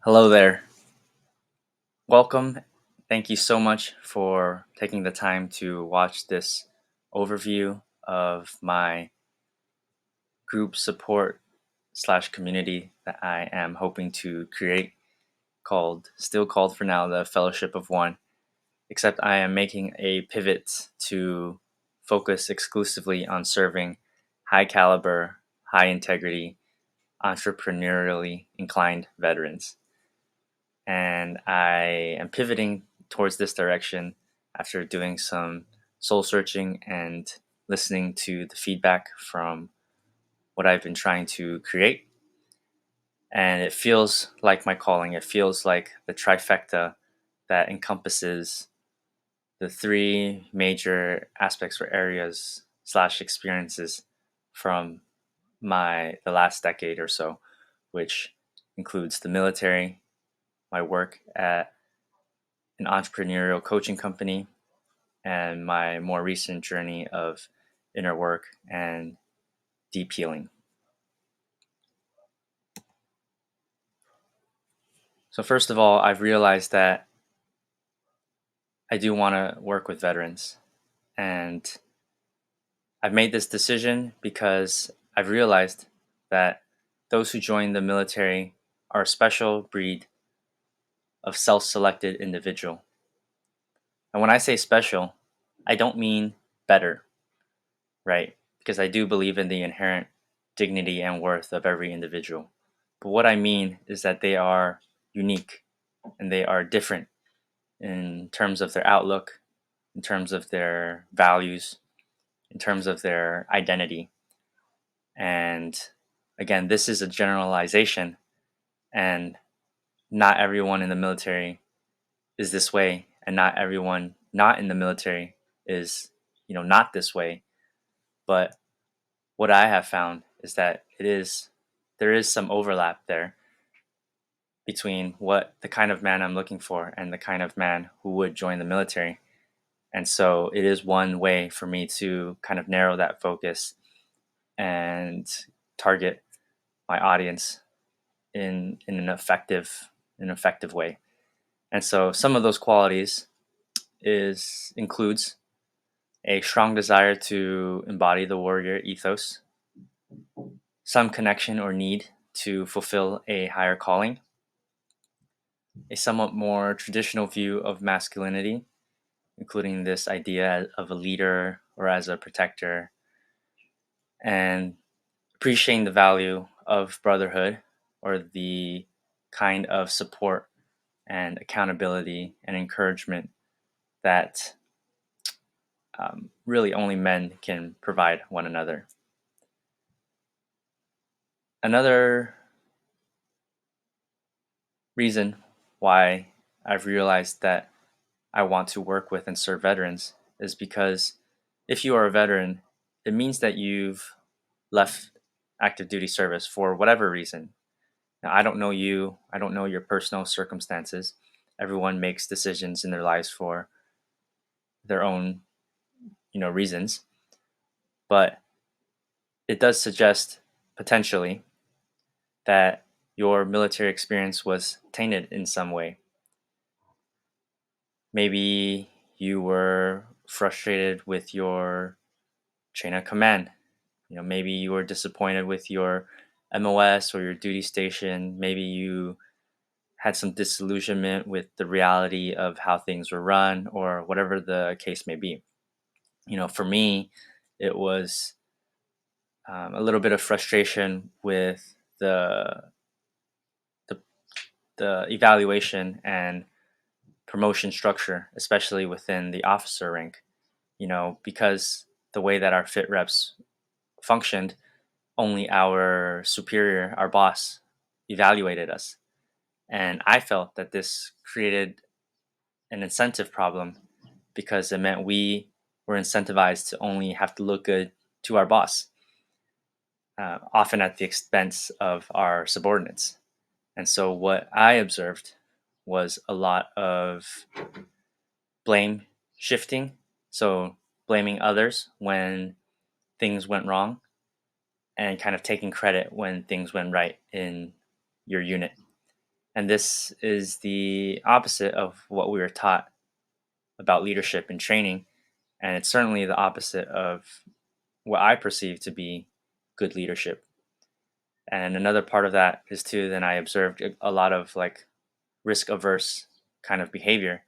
Hello there. Welcome. Thank you so much for taking the time to watch this overview of my group support slash community that I am hoping to create called for now the Fellowship of One. Except I am making a pivot to focus exclusively on serving high caliber, high integrity, entrepreneurially inclined veterans. And I am pivoting towards this direction after doing some soul searching and listening to the feedback from what I've been trying to create. And it feels like my calling. It feels like the trifecta that encompasses the three major aspects or areas slash experiences from the last decade or so, which includes the military, my work at an entrepreneurial coaching company, and my more recent journey of inner work and deep healing. So, first of all, I've realized that I do want to work with veterans. And I've made this decision because I've realized that those who join the military are a special breed of self selected individual. And when I say special, I don't mean better, right? Because I do believe in the inherent dignity and worth of every individual. But what I mean is that they are unique and they are different in terms of their outlook, in terms of their values, in terms of their identity. And again, this is a generalization, and not everyone in the military is this way, and not everyone not in the military is, not this way. But what I have found is that there is some overlap there between what the kind of man I'm looking for and the kind of man who would join the military. And so it is one way for me to kind of narrow that focus and target my audience in an effective way. And so some of those qualities is includes a strong desire to embody the warrior ethos, some connection or need to fulfill a higher calling, a somewhat more traditional view of masculinity, including this idea of a leader or as a protector, and appreciating the value of brotherhood or the kind of support and accountability and encouragement that really only men can provide one another. Another reason why I've realized that I want to work with and serve veterans is because if you are a veteran, it means that you've left active duty service for whatever reason. Now, I don't know you, I don't know your personal circumstances. Everyone makes decisions in their lives for their own, reasons, but it does suggest potentially that your military experience was tainted in some way. Maybe you were frustrated with your chain of command. Maybe you were disappointed with your MOS or your duty station. Maybe you had some disillusionment with the reality of how things were run or whatever the case may be. For me, it was a little bit of frustration with the, the evaluation and promotion structure, especially within the officer rank, because the way that our fit reps functioned, only our superior, our boss, evaluated us. And I felt that this created an incentive problem because it meant we were incentivized to only have to look good to our boss, often at the expense of our subordinates. And so what I observed was a lot of blame shifting. So blaming others when things went wrong and kind of taking credit when things went right in your unit. And this is the opposite of what we were taught about leadership and training. And it's certainly the opposite of what I perceive to be good leadership. And another part of that is too, then I observed a lot of like risk averse kind of behavior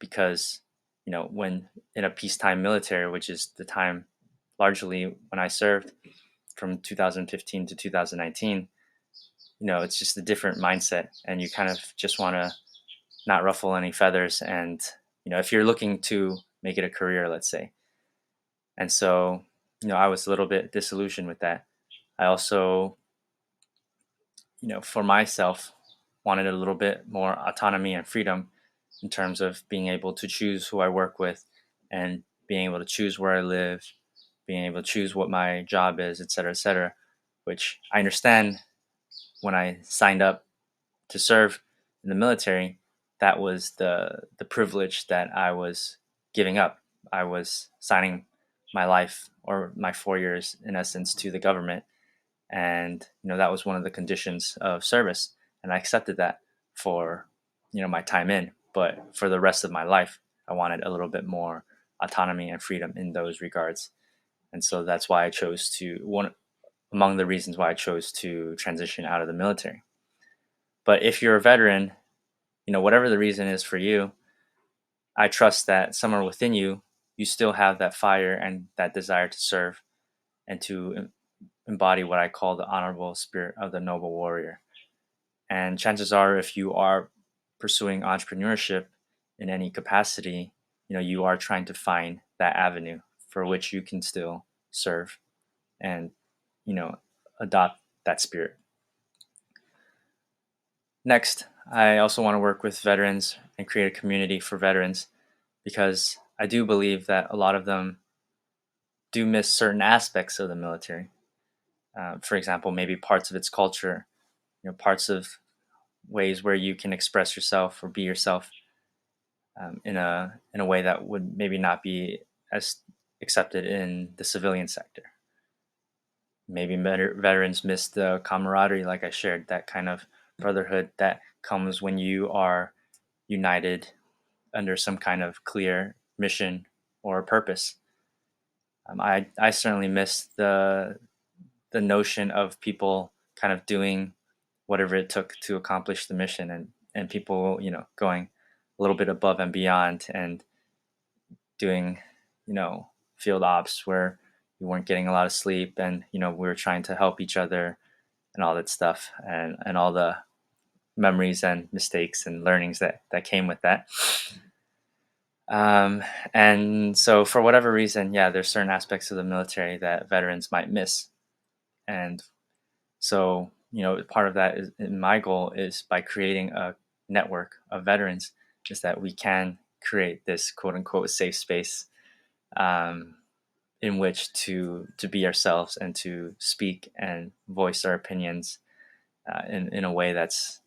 because, when in a peacetime military, which is the time largely when I served from 2015 to 2019, it's just a different mindset and you kind of just want to not ruffle any feathers. And, if you're looking to make it a career, let's say. And so, I was a little bit disillusioned with that. I also, for myself, wanted a little bit more autonomy and freedom in terms of being able to choose who I work with and being able to choose where I live, being able to choose what my job is, et cetera, which I understand when I signed up to serve in the military, that was the privilege that I was giving up. I was signing my life or my 4 years in essence to the government, and that was one of the conditions of service, and I accepted that for my time in. But for the rest of my life, I wanted a little bit more autonomy and freedom in those regards, and so that's why I chose to one among the reasons why I chose to transition out of the military. But if you're a veteran, whatever the reason is for you, I trust that somewhere within you, you still have that fire and that desire to serve and to embody what I call the honorable spirit of the noble warrior. And chances are, if you are pursuing entrepreneurship in any capacity, you are trying to find that avenue for which you can still serve and, you know, adopt that spirit. Next, I also want to work with veterans and create a community for veterans because I do believe that a lot of them do miss certain aspects of the military. For example, maybe parts of its culture, parts of ways where you can express yourself or be yourself in a way that would maybe not be as accepted in the civilian sector. Maybe veterans miss the camaraderie, like I shared, that kind of brotherhood that comes when you are united under some kind of clear mission or purpose. I certainly miss the notion of people kind of doing whatever it took to accomplish the mission, and people going a little bit above and beyond and doing field ops where we weren't getting a lot of sleep, and we were trying to help each other and all that stuff, and all the memories and mistakes and learnings that came with that. um, and so for whatever reason, yeah, there's certain aspects of the military that veterans might miss. And so, part of that is my goal is by creating a network of veterans, is that we can create this quote unquote safe space, um, in which to be ourselves and to speak and voice our opinions in a way that's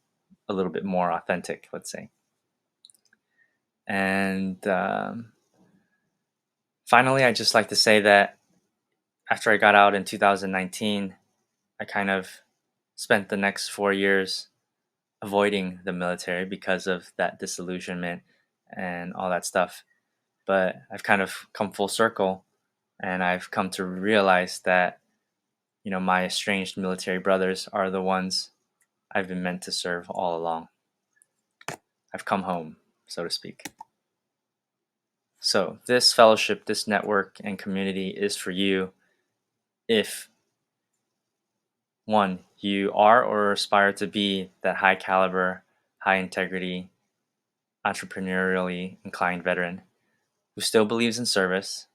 a little bit more authentic, let's say. And finally, I just like to say that after I got out in 2019, I kind of spent the next 4 years avoiding the military because of that disillusionment and all that stuff. But I've kind of come full circle, and I've come to realize that, my estranged military brothers are the ones I've been meant to serve all along. I've come home, so to speak. So, this fellowship, this network and community is for you if, one, you are or aspire to be that high caliber, high integrity, entrepreneurially inclined veteran who still believes in service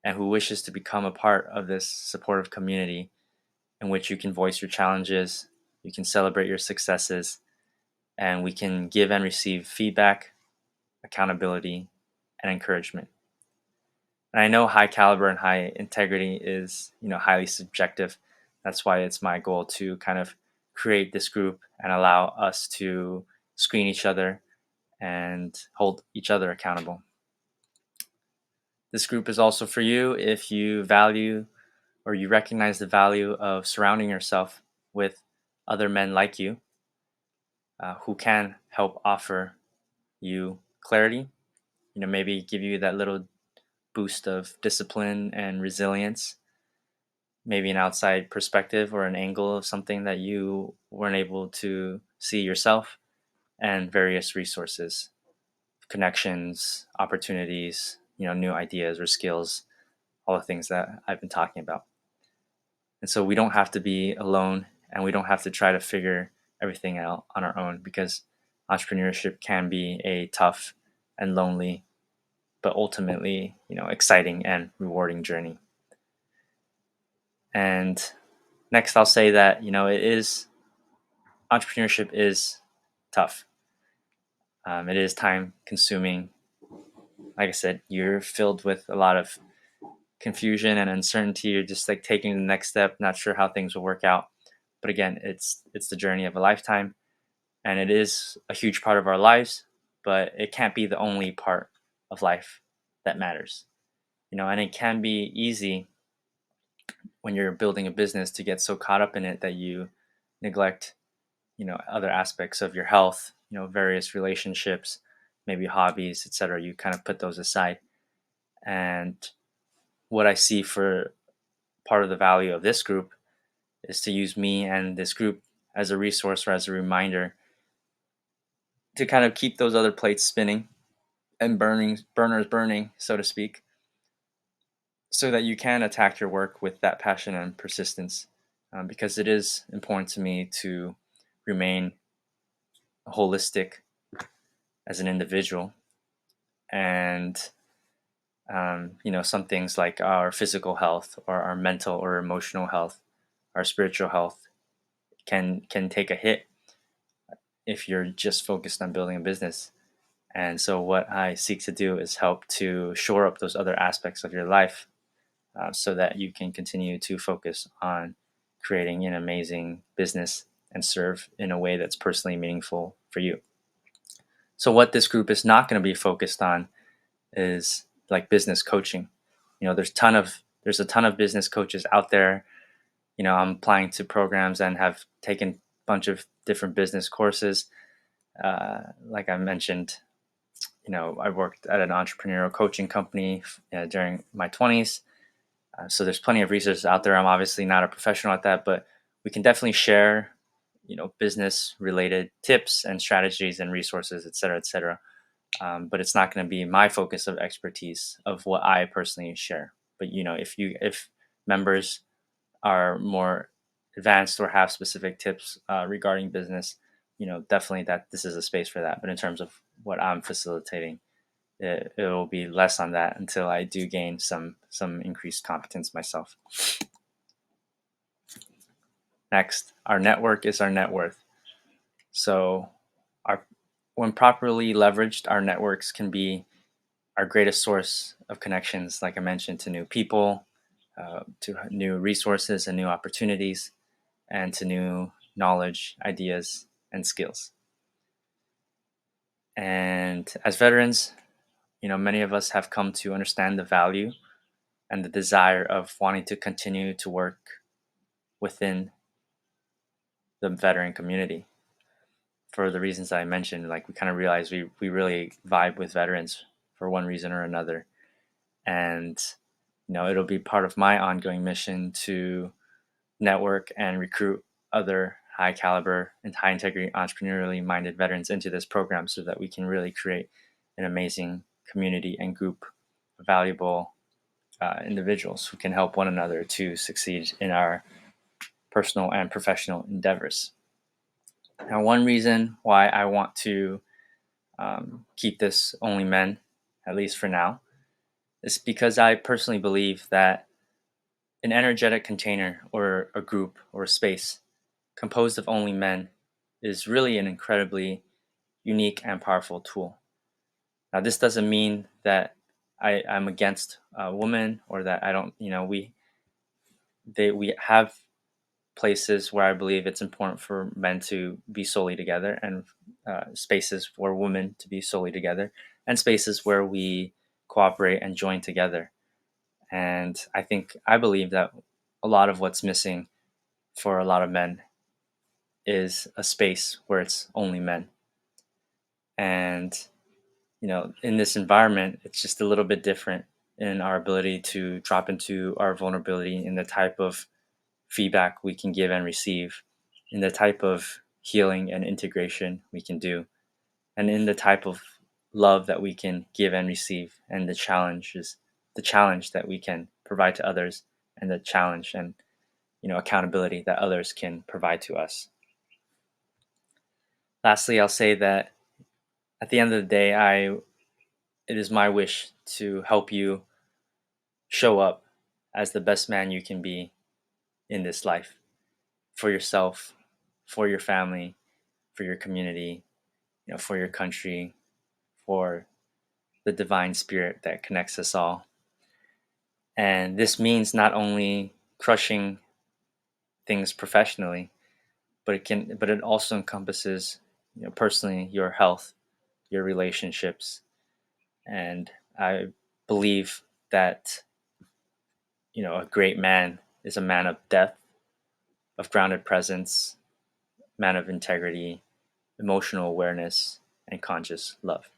and who wishes to become a part of this supportive community in which you can voice your challenges, you can celebrate your successes, and we can give and receive feedback, accountability, and encouragement. And I know high caliber and high integrity is, highly subjective. That's why it's my goal to kind of create this group and allow us to screen each other and hold each other accountable. This group is also for you if you value or you recognize the value of surrounding yourself with other men like you, who can help offer you clarity, maybe give you that little boost of discipline and resilience, maybe an outside perspective or an angle of something that you weren't able to see yourself, and various resources, connections, opportunities, new ideas or skills, all the things that I've been talking about. And so we don't have to be alone, and we don't have to try to figure everything out on our own, because entrepreneurship can be a tough and lonely, but ultimately, exciting and rewarding journey. And next, I'll say that, entrepreneurship is tough. It is time consuming. Like I said, you're filled with a lot of confusion and uncertainty. You're just like taking the next step, not sure how things will work out. But again, it's the journey of a lifetime, and it is a huge part of our lives, but it can't be the only part of life that matters. And it can be easy when you're building a business to get so caught up in it that you neglect, other aspects of your health, various relationships, maybe hobbies, etc. You kind of put those aside. And what I see for part of the value of this group is to use me and this group as a resource or as a reminder to kind of keep those other plates spinning and burners burning, so to speak, so that you can attack your work with that passion and persistence. Because it is important to me to remain holistic as an individual, and some things like our physical health or our mental or emotional health, our spiritual health can take a hit if you're just focused on building a business. And so, what I seek to do is help to shore up those other aspects of your life, so that you can continue to focus on creating an amazing business and serve in a way that's personally meaningful for you. So, what this group is not going to be focused on is like business coaching. There's a ton of business coaches out there. I'm applying to programs and have taken a bunch of different business courses. Like I mentioned, I worked at an entrepreneurial coaching company during my 20s. So there's plenty of resources out there. I'm obviously not a professional at that, but we can definitely share, business related tips and strategies and resources, et cetera, et cetera. But it's not going to be my focus of expertise of what I personally share. But if members are more advanced or have specific tips regarding business, definitely that this is a space for that. But in terms of what I'm facilitating, it will be less on that until I do gain some increased competence myself. Next, our network is our net worth. So, our when properly leveraged, our networks can be our greatest source of connections, like I mentioned, to new people, to new resources and new opportunities, and to new knowledge, ideas, and skills. And as veterans, many of us have come to understand the value and the desire of wanting to continue to work within the veteran community for the reasons I mentioned. Like, we kind of realize we really vibe with veterans for one reason or another. And, it'll be part of my ongoing mission to network and recruit other high caliber and high integrity entrepreneurially minded veterans into this program, so that we can really create an amazing community and group of valuable individuals who can help one another to succeed in our personal and professional endeavors. Now, one reason why I want to keep this only men, at least for now, is because I personally believe that an energetic container or a group or a space composed of only men is really an incredibly unique and powerful tool. Now, this doesn't mean that I'm against women, or that I don't, we have places where I believe it's important for men to be solely together, and spaces for women to be solely together, and spaces where we cooperate and join together. And I believe that a lot of what's missing for a lot of men is a space where it's only men. And, in this environment, it's just a little bit different in our ability to drop into our vulnerability in the type of feedback we can give and receive, in the type of healing and integration we can do, and in the type of love that we can give and receive, and the challenge that we can provide to others, and the challenge and accountability that others can provide to us. Lastly, I'll say that at the end of the day, it is my wish to help you show up as the best man you can be in this life, for yourself, for your family, for your community, for your country, for the divine spirit that connects us all. And this means not only crushing things professionally, but it also encompasses, personally, your health, your relationships. And I believe that, a great man is a man of depth, of grounded presence, man of integrity, emotional awareness, and conscious love.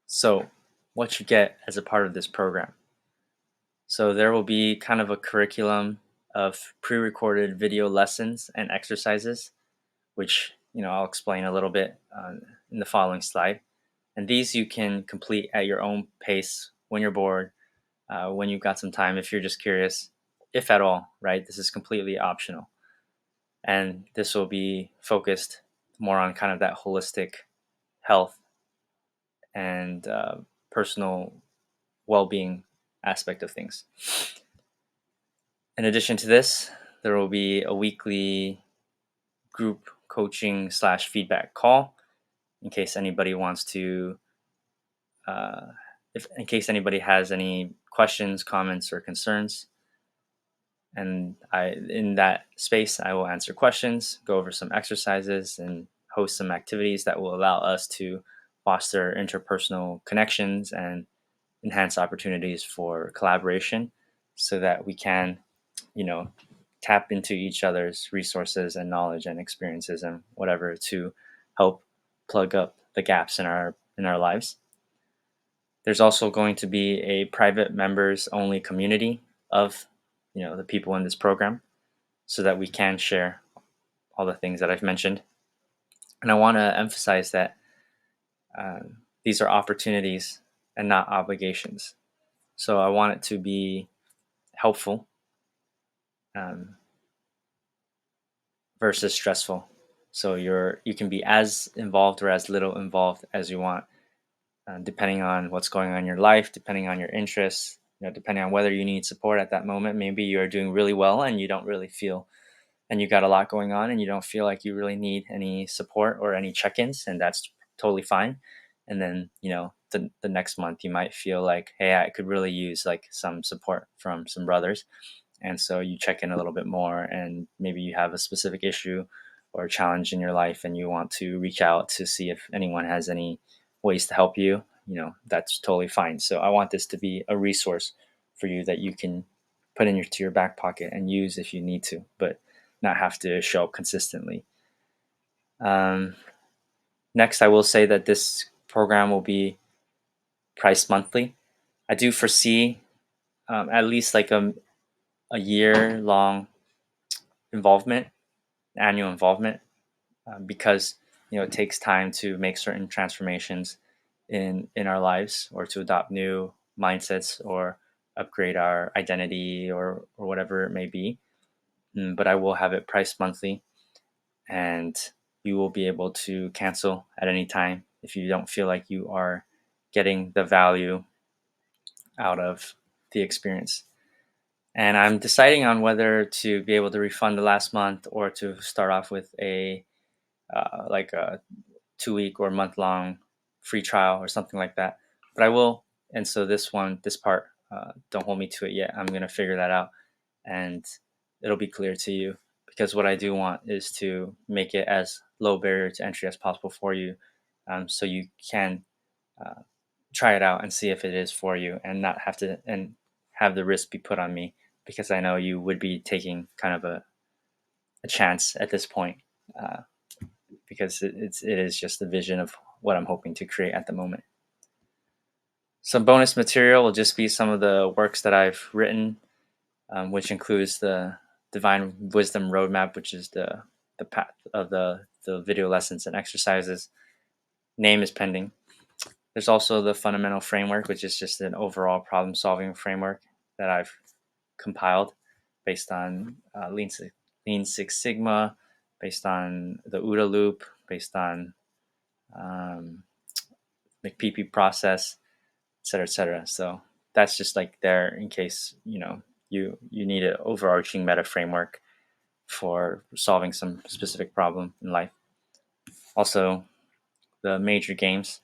So, what you get as a part of this program. So, there will be kind of a curriculum of pre recorded video lessons and exercises, which I'll explain a little bit in the following slide. And these you can complete at your own pace when you're bored, when you've got some time, if you're just curious, if at all, right? This is completely optional. And this will be focused more on kind of that holistic health and personal well being aspect of things. In addition to this, there will be a weekly group coaching slash feedback call in case anybody wants to, uh, if in case anybody has any questions, comments, or concerns. And in that space, I will answer questions, go over some exercises, and host some activities that will allow us to foster interpersonal connections and enhance opportunities for collaboration so that we can, you know, tap into each other's resources and knowledge and experiences and whatever to help plug up the gaps in our lives. There's also going to be a private members only community of, the people in this program so that we can share all the things that I've mentioned. And I want to emphasize that uh, these are opportunities and not obligations. So I want it to be helpful um, versus stressful. So you can be as involved or as little involved as you want, depending on what's going on in your life, depending on your interests, depending on whether you need support at that moment. Maybe you're doing really well and you don't really feel, and you got a lot going on and you don't feel like you really need any support or any check-ins, and that's totally fine. And then, the next month you might feel like, hey, I could really use like some support from some brothers. And so you check in a little bit more, and maybe you have a specific issue or challenge in your life and you want to reach out to see if anyone has any ways to help you. That's totally fine. So I want this to be a resource for you that you can put to your back pocket and use if you need to, but not have to show up consistently. um, Next, I will say that this program will be priced monthly. I do foresee at least like a year long involvement, annual involvement, because it takes time to make certain transformations in our lives, or to adopt new mindsets, or upgrade our identity, or whatever it may be. But I will have it priced monthly, and you will be able to cancel at any time if you don't feel like you are getting the value out of the experience. And I'm deciding on whether to be able to refund the last month, or to start off with like a 2 week or month long free trial or something like that. But I will. And so this part, don't hold me to it yet. I'm going to figure that out, and it'll be clear to you, because what I do want is to make it as low barrier to entry as possible for you, so you can uh, try it out and see if it is for you, and not have the risk be put on me, because I know you would be taking kind of a chance at this point, uh, because it is just the vision of what I'm hoping to create at the moment. Some bonus material will just be some of the works that I've written, which includes the Divine Wisdom Roadmap, which is the path of the video lessons and exercises. Name is pending. There's also the fundamental framework, which is just an overall problem solving framework that I've compiled based on Lean Six Sigma, based on the OODA loop, based on um, McPeepee process, et cetera, et cetera. So that's just like there in case you need an overarching meta framework for solving some specific problem in life. Also, the major games.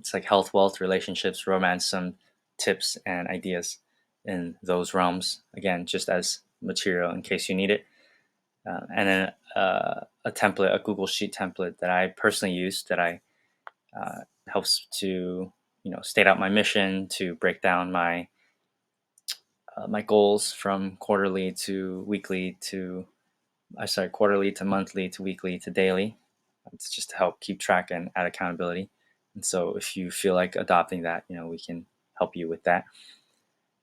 It's like health, wealth, relationships, romance, some tips and ideas in those realms. Again, just as material in case you need it. And then a template, a Google Sheet template that I personally use that I helps to state out my mission, to break down my goals from quarterly to weekly to quarterly to monthly to weekly to daily. It's just to help keep track and add accountability. And so if you feel like adopting that, we can help you with that.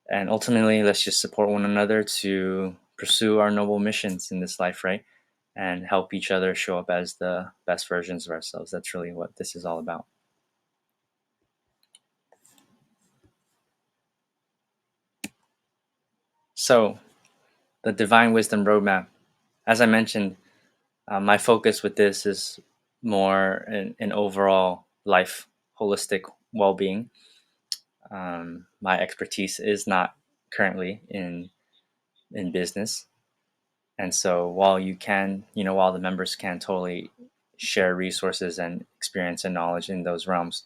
And ultimately, let's just support one another to pursue our noble missions in this life, right? And help each other show up as the best versions of ourselves. That's really what this is all about. So, the Divine Wisdom Roadmap, as I mentioned, my focus with this is more in overall life, holistic well being. My expertise is not currently in business, and so while the members can totally share resources and experience and knowledge in those realms,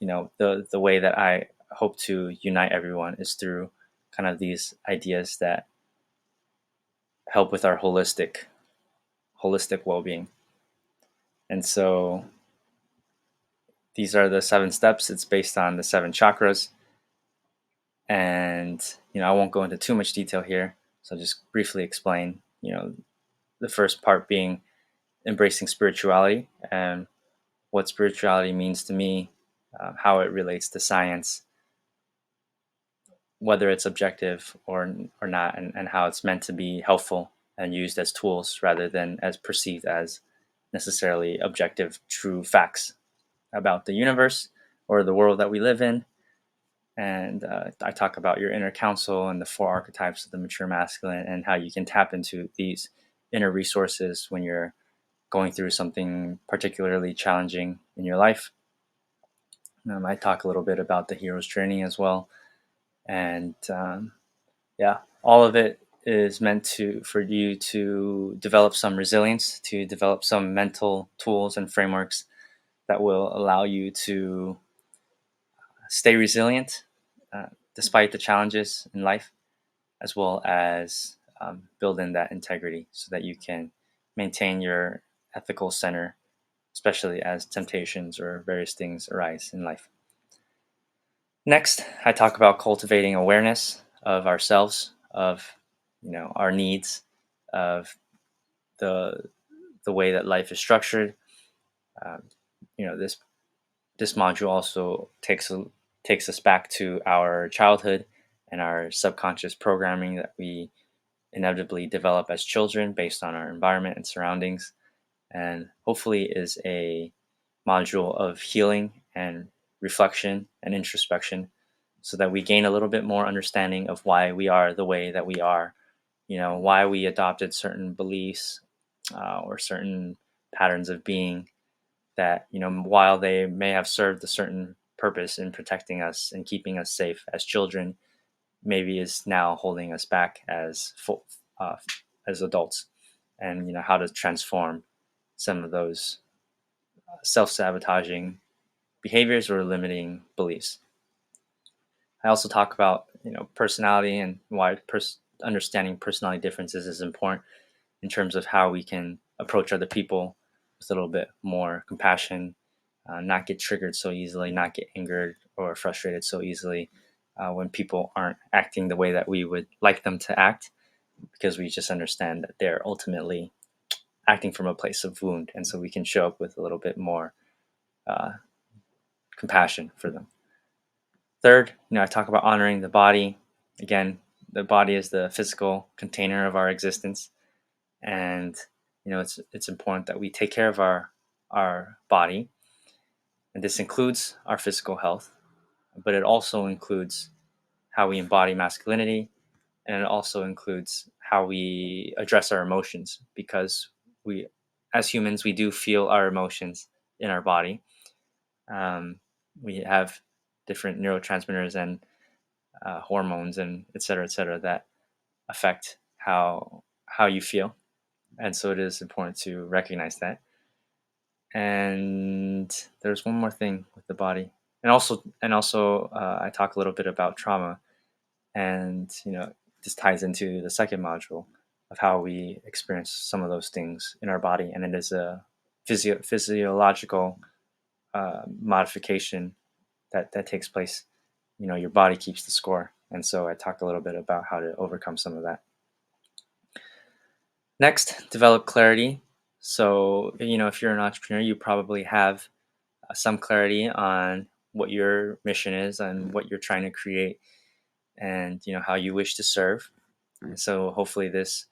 the way that I hope to unite everyone is through kind of these ideas that help with our holistic well-being. And so these are the 7 steps. It's based on the 7 chakras, and I won't go into too much detail here, so I'll just briefly explain. The first part being embracing spirituality and what spirituality means to me, how it relates to science, whether it's objective or not, and how it's meant to be helpful and used as tools rather than as perceived as necessarily objective, true facts about the universe or the world that we live in. And I talk about your inner council and the 4 archetypes of the mature masculine and how you can tap into these inner resources when you're going through something particularly challenging in your life. I talk a little bit about the hero's journey as well. And yeah, all of it is meant for you to develop some resilience, to develop some mental tools and frameworks that will allow you to stay resilient despite the challenges in life, as well as build in that integrity so that you can maintain your ethical center, especially as temptations or various things arise in life. Next, I talk about cultivating awareness of ourselves, of our needs, of the the way that life is structured. Um, this module also takes us back to our childhood and our subconscious programming that we inevitably develop as children based on our environment and surroundings, and hopefully is a module of healing and reflection and introspection so that we gain a little bit more understanding of why we are the way that we are, why we adopted certain beliefs or certain patterns of being that, while they may have served a certain purpose in protecting us and keeping us safe as children, maybe is now holding us back uh, as adults, and how to transform some of those self-sabotaging behaviors or limiting beliefs. I also talk about personality and why understanding personality differences is important in terms of how we can approach other people with a little bit more compassion, not get triggered so easily, not get angered or frustrated so easily when people aren't acting the way that we would like them to act, because we just understand that they're ultimately acting from a place of wound, and so we can show up with a little bit more uh, compassion for them. Third, I talk about honoring the body. Again, the body is the physical container of our existence, and it's important that we take care of our body, and this includes our physical health, but it also includes how we embody masculinity, and it also includes how we address our emotions, because we, as humans, we do feel our emotions in our body. um, we have different neurotransmitters and hormones and et cetera, that affect how you feel, and so it is important to recognize that. And there's one more thing with the body, and also I talk a little bit about trauma, and this ties into the second module of how we experience some of those things in our body, and it is a physiological modification that takes place. Your body keeps the score, and so I talk a little bit about how to overcome some of that. Next, develop clarity. So if you're an entrepreneur, you probably have some clarity on what your mission is and what you're trying to create, and how you wish to serve. And so hopefully this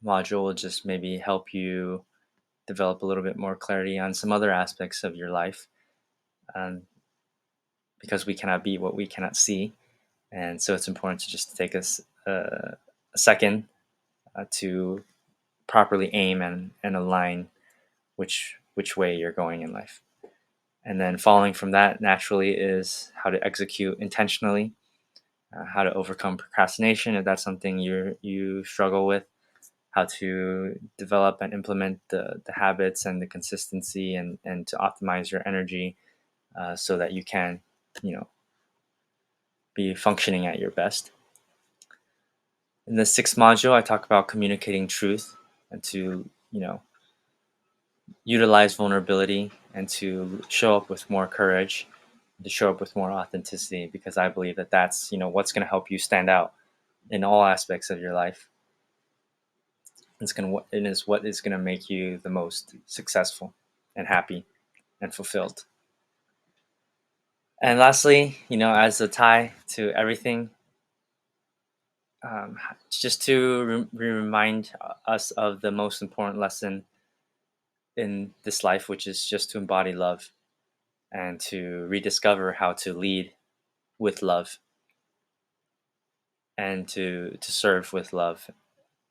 module will just maybe help you develop a little bit more clarity on some other aspects of your life, um, because we cannot be what we cannot see. And so it's important to just take us a second to properly aim and align which way you're going in life. And then following from that naturally is how to execute intentionally, how to overcome procrastination if that's something you struggle with, how to develop and implement the habits and the consistency, and to optimize your energy, so that you can you know be functioning at your best. In the sixth module, I talk about communicating truth, and to utilize vulnerability, and to show up with more courage, to show up with more authenticity, because I believe that that's what's going to help you stand out in all aspects of your life. It is what is going to make you the most successful and happy and fulfilled. And lastly, as a tie to everything, just to remind us of the most important lesson in this life, which is just to embody love and to rediscover how to lead with love, and to serve with love,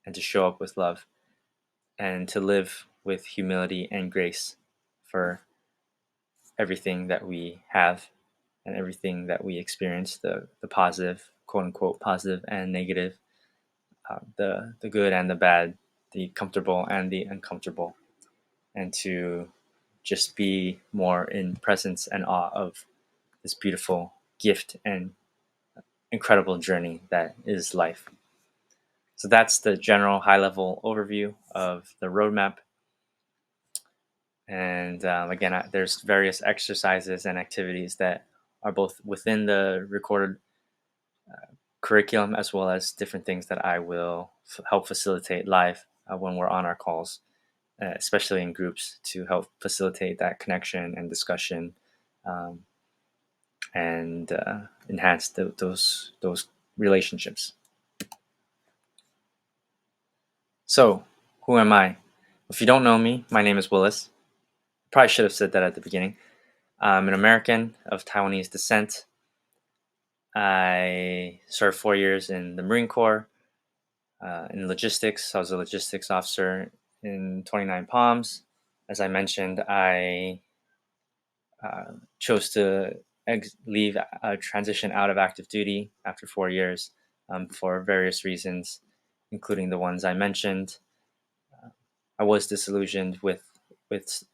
and to show up with love, and to live with humility and grace for everything that we have and everything that we experience, the positive, quote unquote positive, and negative, the good and the bad, the comfortable and the uncomfortable, and to just be more in presence and awe of this beautiful gift and incredible journey that is life. So that's the general high level overview of the roadmap. And again, there's various exercises and activities that are both within the recorded curriculum, as well as different things that I will help facilitate live when we're on our calls, especially in groups, to help facilitate that connection and discussion, um, and enhance those relationships. So, who am I? If you don't know me, my name is Willis. Probably should have said that at the beginning. I'm an American of Taiwanese descent. I served 4 years in the Marine Corps, in logistics. I was a logistics officer in 29 Palms. As I mentioned, I chose to leave, transition out of active duty after 4 years, for various reasons, including the ones I mentioned. I was disillusioned with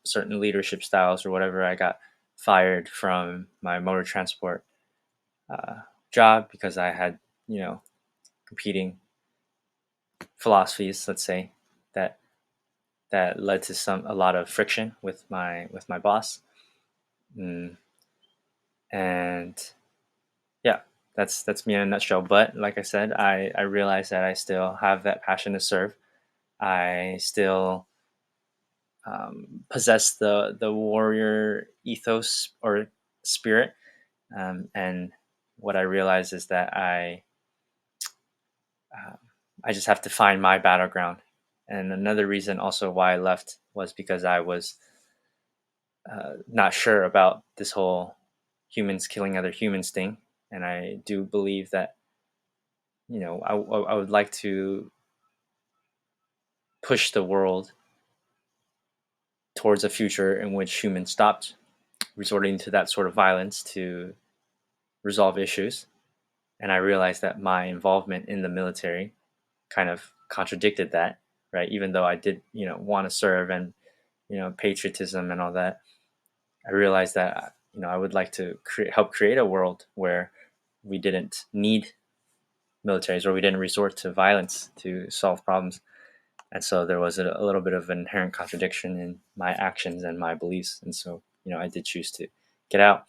certain leadership styles or whatever. I got fired from my motor transport job because I had, competing philosophies, let's say, that led to a lot of friction with my boss. Mm, and yeah, that's me in a nutshell. But like I said, I realized that I still have that passion to serve. I still possess the warrior ethos or spirit. And what I realized is that uh, I just have to find my battleground. And another reason also why I left was because I was not sure about this whole humans killing other humans thing. And I do believe that, I would like to push the world towards a future in which humans stopped resorting to that sort of violence to resolve issues. And I realized that my involvement in the military kind of contradicted that, right? Even though I did, want to serve and, patriotism and all that, I realized that, I would like to help create a world where we didn't need militaries or we didn't resort to violence to solve problems. And so there was a little bit of an inherent contradiction in my actions and my beliefs. And so, I did choose to get out,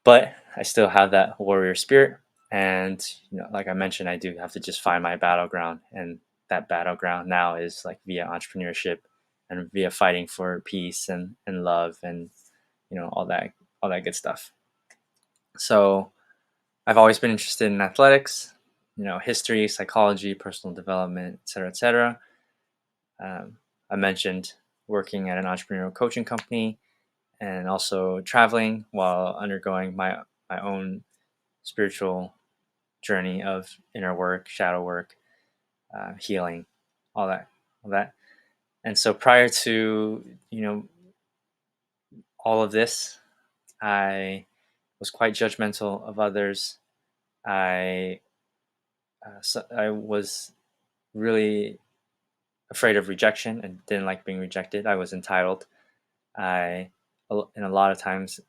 but I still have that warrior spirit. And, like I mentioned, I do have to just find my battleground. And that battleground now is like via entrepreneurship and via fighting for peace and love and, all that good stuff. So I've always been interested in athletics, history, psychology, personal development, et cetera, et cetera. I mentioned working at an entrepreneurial coaching company and also traveling while undergoing my own spiritual journey of inner work, shadow work, healing, all that, all that. And so prior to all of this, I was quite judgmental of others. I was really afraid of rejection and didn't like being rejected. I was entitled. I and a lot of times, a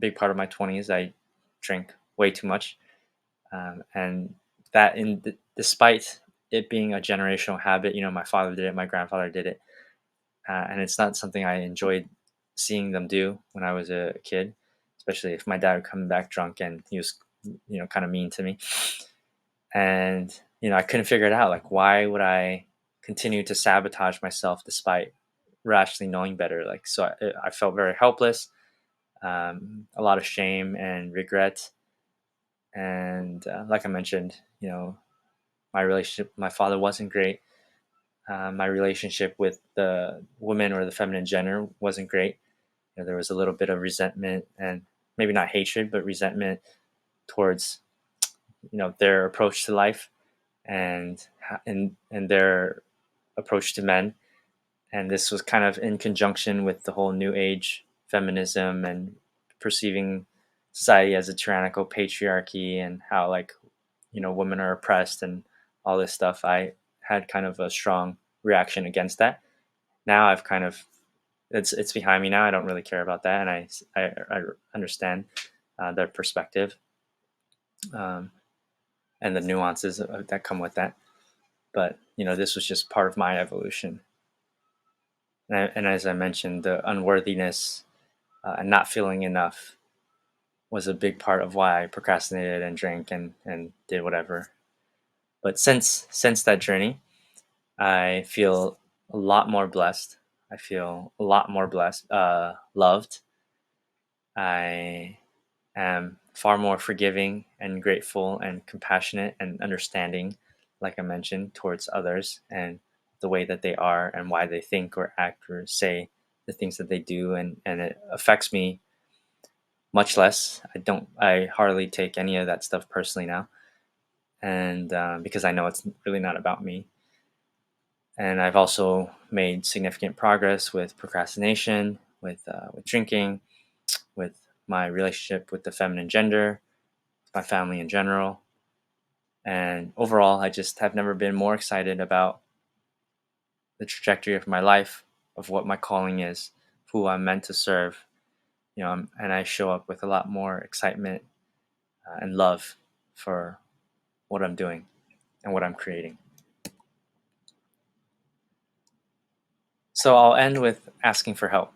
big part of my 20s, I drank way too much, and that despite it being a generational habit, my father did it, my grandfather did it, and it's not something I enjoyed seeing them do when I was a kid, especially if my dad would come back drunk and he was, kind of mean to me, and I couldn't figure it out. Like, why would I continue to sabotage myself despite rationally knowing better? Like, so I felt very helpless, a lot of shame and regret, and like I mentioned, my relationship with my father wasn't great. My relationship with the woman or the feminine gender wasn't great. There was a little bit of resentment and maybe not hatred, but resentment towards their approach to life and their approach to men. And this was kind of in conjunction with the whole new age feminism and perceiving society as a tyrannical patriarchy and how like women are oppressed and all this stuff. I had kind of a strong reaction against that. Now I've kind of it's behind me now. I don't really care about that, and I understand their perspective, um, and the nuances that come with that. But this was just part of my evolution, and as I mentioned, the unworthiness and not feeling enough was a big part of why I procrastinated and drank and did whatever. But since that journey, I feel a lot more blessed. I feel a lot more loved. I am far more forgiving and grateful and compassionate and understanding, like I mentioned, towards others and the way that they are and why they think or act or say the things that they do. And it affects me much less. I hardly take any of that stuff personally now. And because I know it's really not about me. And I've also made significant progress with procrastination, with drinking, with my relationship with the feminine gender, my family in general. And overall, I just have never been more excited about the trajectory of my life, of what my calling is, who I'm meant to serve. And I show up with a lot more excitement and love for what I'm doing and what I'm creating. So I'll end with asking for help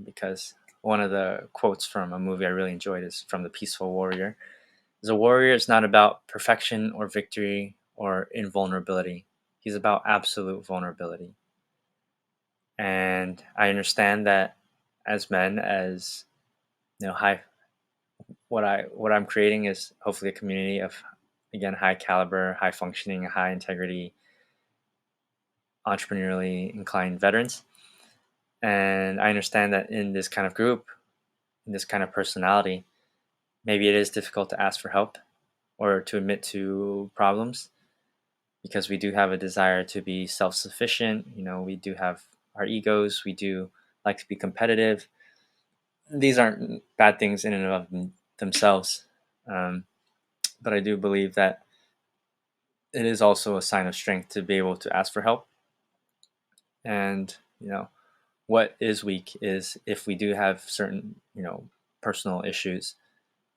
because one of the quotes from a movie I really enjoyed is from The Peaceful Warrior. The warrior is not about perfection or victory or invulnerability. He's about absolute vulnerability. And I understand that as men, as high what I'm creating is hopefully a community of, again, high caliber, high functioning, high integrity, entrepreneurially inclined veterans. And I understand that in this kind of group, in this kind of personality, maybe it is difficult to ask for help or to admit to problems, because we do have a desire to be self-sufficient. We do have our egos. We do like to be competitive. These aren't bad things in and of themselves, um, but I do believe that it is also a sign of strength to be able to ask for help. And what is weak is if we do have certain personal issues,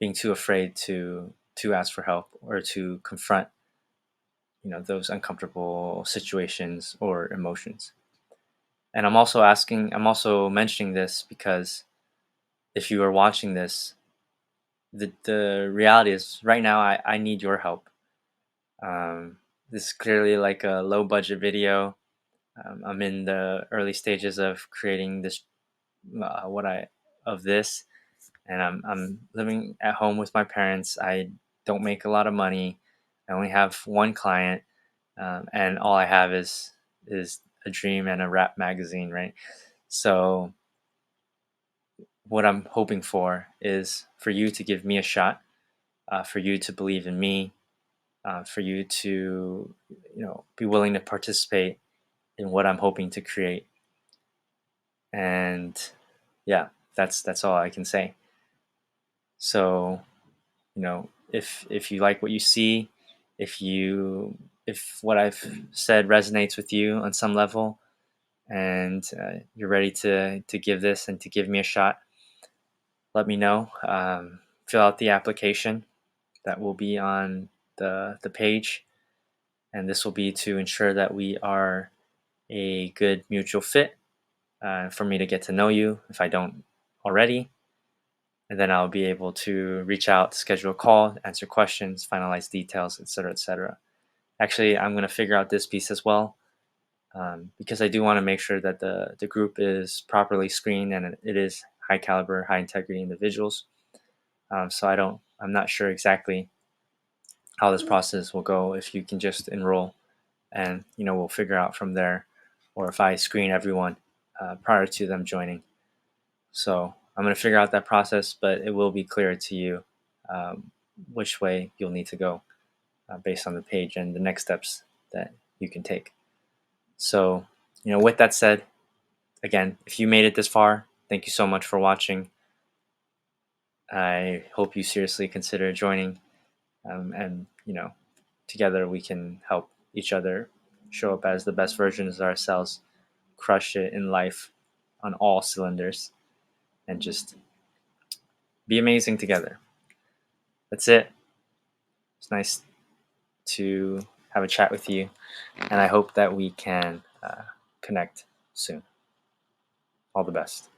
being too afraid to ask for help or to confront those uncomfortable situations or emotions. And I'm also mentioning this because if you are watching this, the reality is right now I need your help. This is clearly like a low budget video. I'm in the early stages of creating this, what I of this, and I'm living at home with my parents. I don't make a lot of money. I only have one client, and all I have is a dream and a rap magazine, right? So what I'm hoping for is for you to give me a shot, for you to believe in me, for you to be willing to participate in what I'm hoping to create. And yeah, that's all I can say. So if you like what you see, if what I've said resonates with you on some level, and you're ready to give this and to give me a shot, let me know. Fill out the application that will be on the page, and this will be to ensure that we are a good mutual fit, for me to get to know you if I don't already. And then I'll be able to reach out, schedule a call, answer questions, finalize details, etc., etc. Actually, I'm going to figure out this piece as well, because I do want to make sure that the group is properly screened and it is high caliber, high integrity individuals. So I'm not sure exactly how this process will go if you can just enroll, and we'll figure out from there, or if I screen everyone prior to them joining. So I'm going to figure out that process, but it will be clear to you, um, which way you'll need to go, based on the page and the next steps that you can take. So, with that said, again, if you made it this far, thank you so much for watching. I hope you seriously consider joining, and together we can help each other show up as the best versions of ourselves, crush it in life on all cylinders, and just be amazing together. That's it. It's nice to have a chat with you, and I hope that we can connect soon. All the best.